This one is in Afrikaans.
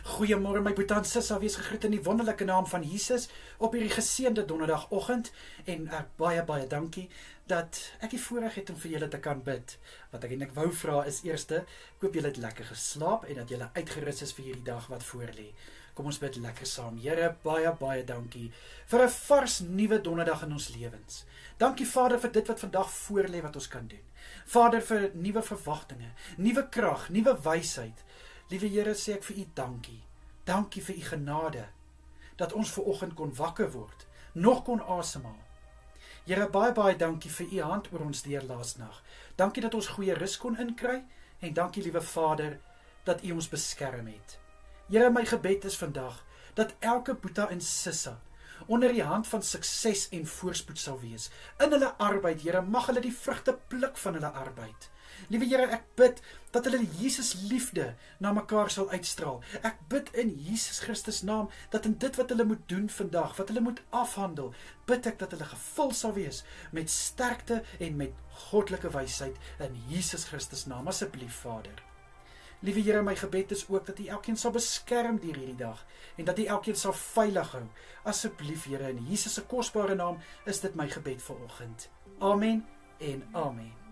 Goeiemôre my broer en suster, wees gegroet in die wonderlike naam van Jesus op hierdie geseënde donderdagoggend en baie dankie dat ek die voorreg het om vir julle te kan bid. Wat ek eintlik wou vra is eerste, ek hoop julle het lekker geslaap en dat julle uitgerus is vir hierdie dag wat voorlê. Kom ons bid lekker saam. Here, baie dankie vir 'n vars nuwe donderdag in ons lewens. Dankie Vader vir dit wat vandag voorlê wat ons kan doen. Vader vir nuwe verwagtinge, nuwe krag, nuwe wysheid. Liewe Here, sê ek vir u dankie. Dankie vir u genade dat ons vanoggend kon wakker word, nog kon asemhaal. Here, baie dankie vir u hand oor ons deur laasnag. Dankie dat ons goeie rus kon inkry en dankie liewe Vader dat u ons beskerm het. Here, my gebed is vandag dat elke boeta en sissa onder die hand van sukses en voorspoed sal wees. In hulle arbeid, Here, mag hulle die vrugte pluk van hulle arbeid. Liewe Here, ek bid dat hulle Jesus liefde na mekaar sal uitstraal. Ek bid in Jesus Christus naam dat in dit wat hulle moet doen vandag, wat hulle moet afhandel, bid ek dat hulle gevul sal wees met sterkte en met goddelike wysheid in Jesus Christus naam. Asseblief, Vader. Liewe Here, my gebed is ook dat u elkeen sal beskerm deur hierdie dag en dat u elkeen sal veilig hou. Asseblief, Here, in Jesus se kosbare naam is dit my gebed vanoggend. Amen en amen.